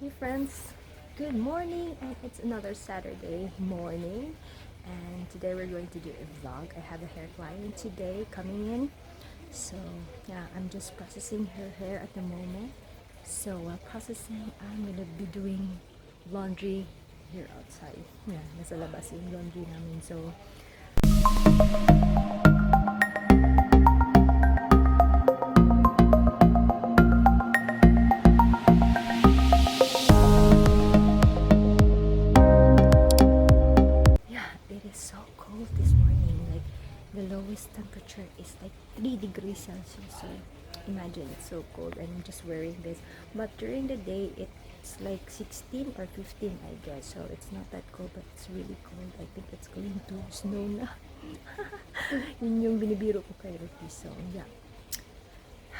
Hey friends, good morning, and it's another Saturday morning, and today we're going to do a vlog. I have a hair client today coming in, so yeah, I'm just processing her hair at the moment. So while processing, I'm gonna be doing laundry here outside. Yeah, nasa labas yung laundry namin. So so cold this morning. Like the lowest temperature is like 3 degrees Celsius. So imagine, it's so cold and I'm just wearing this. But during the day it's like 16 or 15, I guess. So it's not that cold, but it's really cold. I think it's going to snow na. Yun yung binibiro ko kay Ricky. So yeah.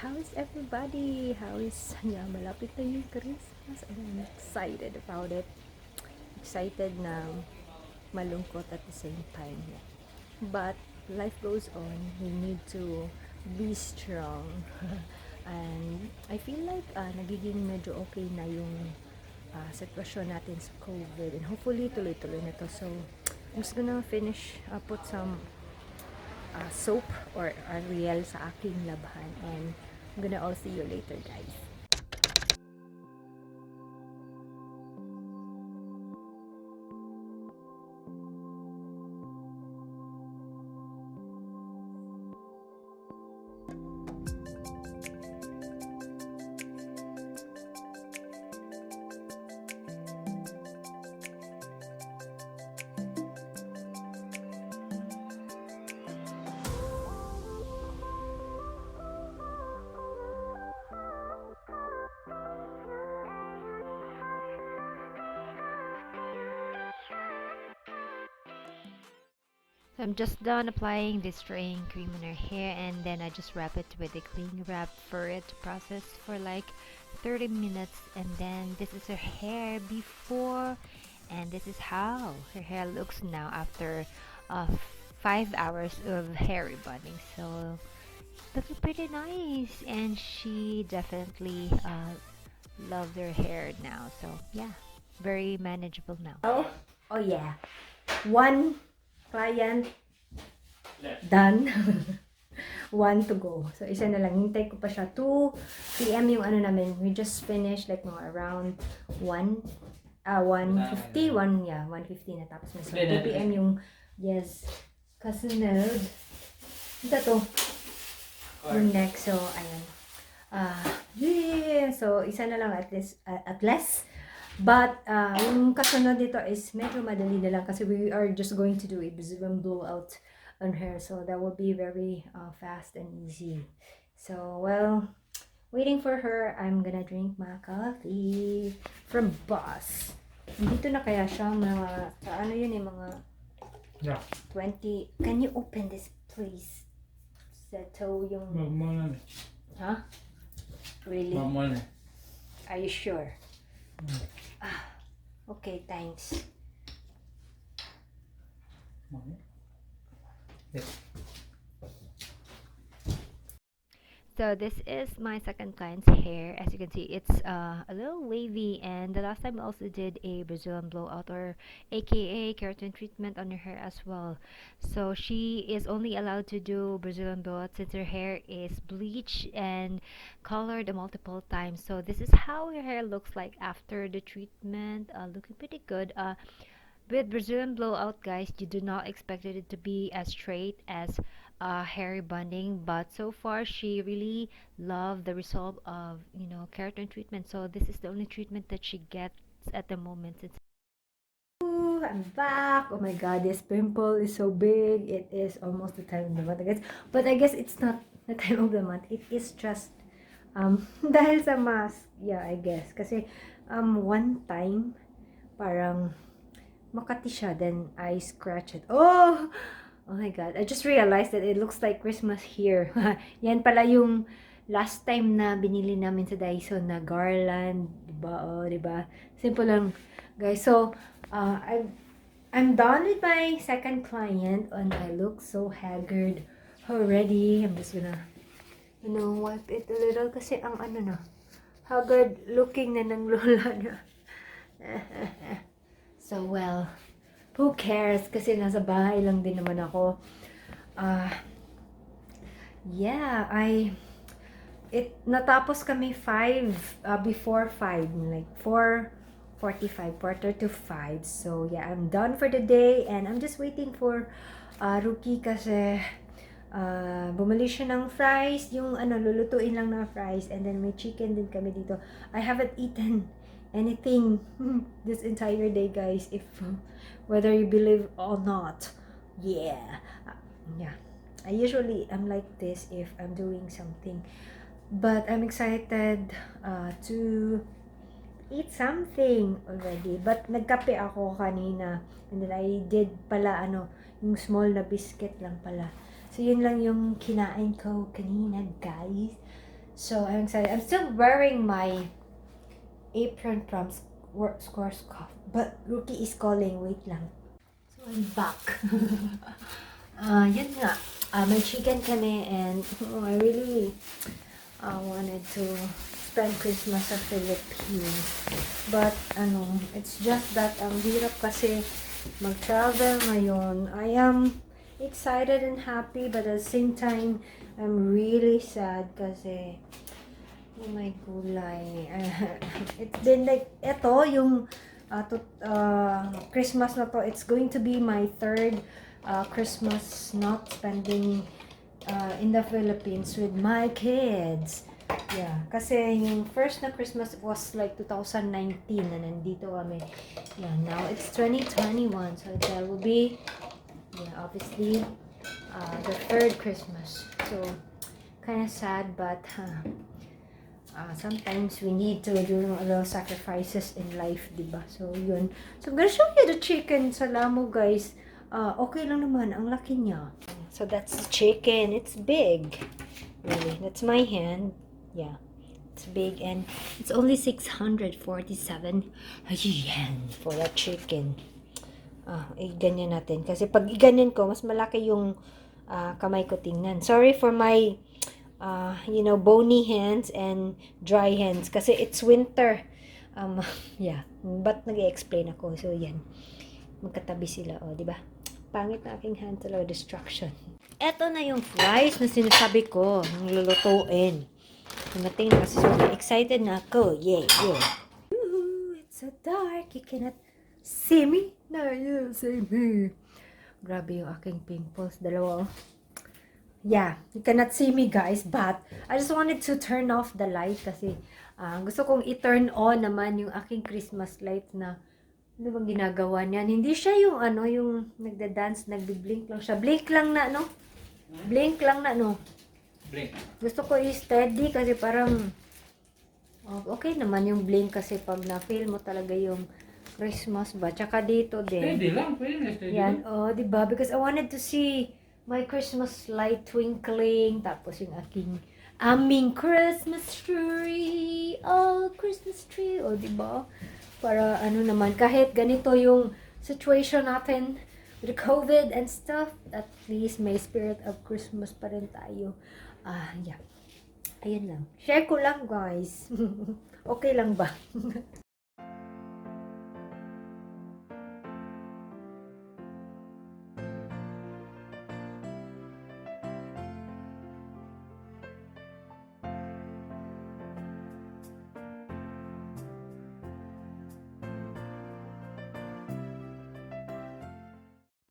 How is everybody? Yeah, malapit na yung Christmas and I'm excited about it. Excited na malungkot at the same time. But life goes on. We need to be strong. And I feel like nagiging medyo okay na yung sitwasyon natin sa COVID. And hopefully tuloy-tuloy na to. So I'm just gonna finish, put some soap or Ariel sa aking labhan. And I'm gonna all see you later, guys. So I'm just done applying this spraying cream on her hair, and then I just wrap it with a cling wrap for it to process for like 30 minutes. And then this is her hair before, and this is how her hair looks now after 5 hours of hair rebonding. So looking pretty nice, and she definitely loved her hair now. So yeah, very manageable now. Oh yeah, one client done. One to go. So isa na lang, hintay ko pa siya. 2 PM yung ano namin. We just finished like mga around 1:50, 1:50 na tapos na. So 2 PM yung, yes, kasunod. Ito to. Yung next. So ayan. Yeah. So isa na lang at least, at less. But yung kasunod dito is medyo madali na lang kasi we are just going to do a Brazilian blowout on her. So that will be very fast and easy. So, well, waiting for her, I'm gonna drink my coffee from Boss. Dito na kaya siya mga, ano yun eh, mga 20. Can you open this please? Settle yung... Huh? Really? Are you sure? Okay, thanks. So this is my second client's hair. As you can see, it's a little wavy, and the last time I also did a Brazilian blowout, or aka keratin treatment on her hair as well. So she is only allowed to do Brazilian blowout since her hair is bleached and colored multiple times. So this is how her hair looks like after the treatment, looking pretty good. With Brazilian blowout, guys, you do not expect it to be as straight as hair rebonding, but so far she really loved the result of, you know, keratin treatment. So this is the only treatment that she gets at the moment. Ooh, I'm back. Oh my god, this pimple is so big. It is almost the time of the month, I guess. But I guess it's not the time of the month. It is just dahil sa mask. Yeah, I guess. Kasi one time parang makati siya, then I scratch it. Oh my god, I just realized that it looks like Christmas here. Yan pala yung last time na binili namin sa Daiso na garland, diba? Oh, diba? Simple lang, guys. So I'm done with my second client, and I look so haggard already. I'm just gonna, you know, wipe it a little kasi ang ano na, haggard looking na ng lola niya. So, well, who cares? Kasi nasa bahay lang din naman ako. Yeah, natapos kami 5, before 5, like 4:45, quarter to 5. So, yeah, I'm done for the day and I'm just waiting for Ruki kasi bumili siya ng fries, yung lulutuin lang na fries, and then may chicken din kami dito. I haven't eaten anything this entire day, guys, if whether you believe or not. Yeah. Yeah. I usually am like this if I'm doing something, but I'm excited to eat something already. But nagkape ako kanina, and then I did pala yung small na biscuit lang pala. So yun lang yung kinain ko kanina, guys. So I'm excited. I'm still wearing my apron from Squarescough, but Rookie is calling. Wait lang. So I'm back. Yun nga. May chicken kami, and I really wanted to spend Christmas sa Philippines. But it's just that ang hirap kasi mag-travel ngayon. I am excited and happy, but at the same time I'm really sad kasi oh my gulay. It's been like yung Christmas na to, it's going to be my third Christmas not spending in the Philippines with my kids. Yeah, kasi yung first na Christmas was like 2019 na nandito kami. Yeah, now it's 2021, so that will be obviously the third Christmas. So kind of sad, but sometimes we need to do a little sacrifices in life, diba? So yun. So I'm gonna show you the chicken sa Lamo, guys. Okay lang naman, ang laki niya. So that's the chicken. It's big. Really, that's my hand. Yeah, it's big, and it's only 647 yen for that chicken. Ganyan natin. Kasi pag ganyan ko, mas malaki yung kamay ko tingnan. Sorry for my bony hands and dry hands kasi it's winter. Yeah, but nag-explain ako. So yan, magkatabi sila, di ba? Pangit na aking hand talaga, distraction. Eto na yung fries na sinasabi ko, ng lulutuin. Dumating na kasi, so excited na ako. Yeah. It's so dark, you cannot see me. No, you see me. Grabe yung aking pimples, dalawa. Yeah, you cannot see me, guys, but I just wanted to turn off the light kasi gusto kong i-turn on naman yung aking Christmas light na ano bang ginagawa niyan. Hindi siya yung yung nagda-dance, nagbi-blink lang siya. Blink lang na, no? Blink lang na, no? Blink. Gusto ko i-steady kasi parang okay naman yung blink kasi pag na-feel mo talaga yung Christmas ba? Tsaka dito din. Steady lang, pwede na steady Yan, lang. diba? Because I wanted to see my Christmas light twinkling, tapos yung aming Christmas tree, Christmas tree, diba? Para naman, kahit ganito yung situation natin with COVID and stuff, at least may spirit of Christmas pa rin tayo. Yeah. Ayun lang. Share ko lang, guys. Okay lang ba?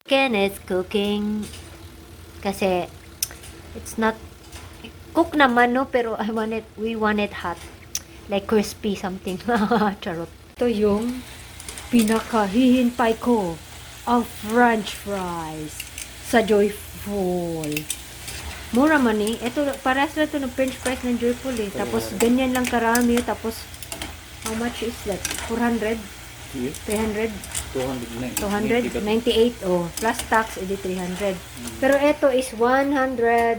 Chicken is cooking kasi it's not cook naman, no, pero we want it hot, like crispy something. Charot. Ito yung pinakahihintay ko, ang french fries sa Joyful. Mura man eh. Ito, parehas na ito ng french fries ng Joyful eh. Tapos ganyan lang karami. Tapos how much is that? 400? 300? 298, plus tax, edi 300. Pero ito is 100.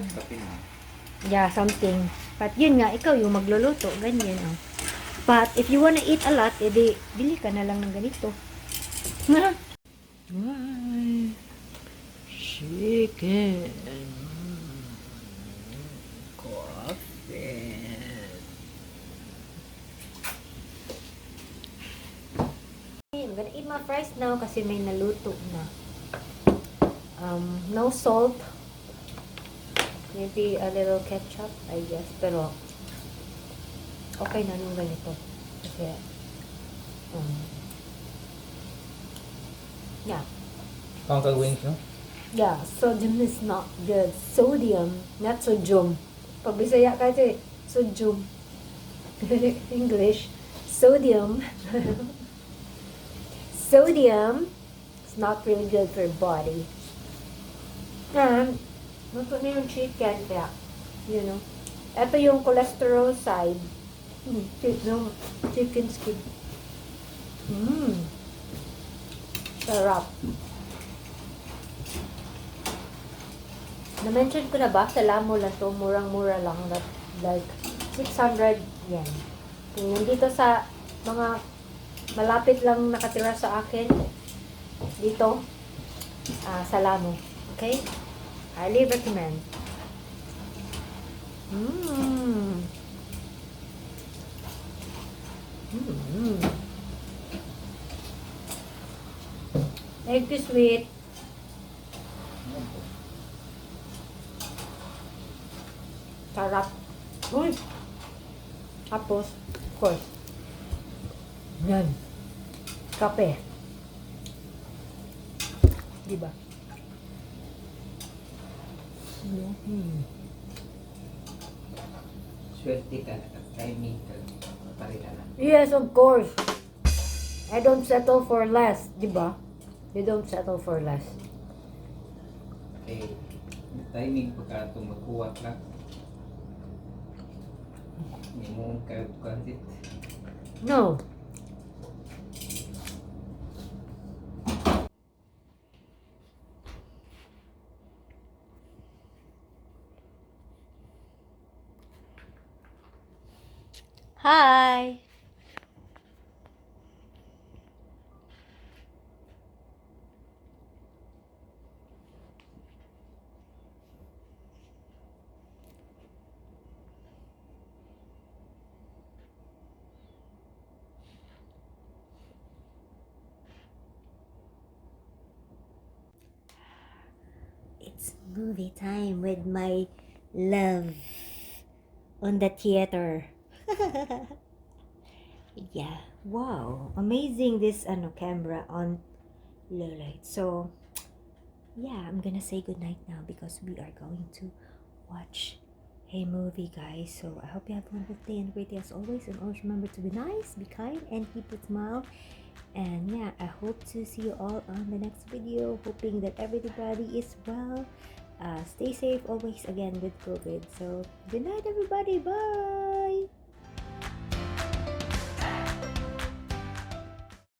Yeah, something. But yun nga, ikaw yung magluluto, ganyan. But if you wanna eat a lot, edi bili ka na lang ng ganito. Chicken. Coffee. mga fries now kasi may naluto na. No salt. Maybe a little ketchup, I guess. Pero, okay na nung ganito. Kasi, yeah. Kung wings, no? Yeah, sodium is not good. Sodium, not sodium. Pag Bisaya kasi, sodium. English, sodium. Sodium is not really good for your body. And, luto na yung chicken, kaya, you know. Ito yung cholesterol side. Yung chicken skin. Sarap. Na-mention ko na ba? Sa Lamo lang to. Murang-mura lang. Like, 600 yen. Kung nandito sa mga malapit lang nakatira sa akin, dito, sa Lamo. Okay? Highly recommend. Thank you, sweet. Sarap. Uy! Tapos, of course, yan. Kape. Diba? Swerte ka na. Timing ka. Parita na. Yes, of course. I don't settle for less. Diba? You don't settle for less. Eh, timing pagka itong magkuwat lang. Hindi mo kahit No. Hi. It's movie time with my love on the theater. Yeah, wow, amazing this camera on low light. So yeah, I'm gonna say goodnight now because we are going to watch a movie, guys. So I hope you have a wonderful day and great day as always, and always remember to be nice, be kind, and keep a smile. And yeah, I hope to see you all on the next video, hoping that everybody is well. Stay safe always again with COVID. So good night, everybody. Bye.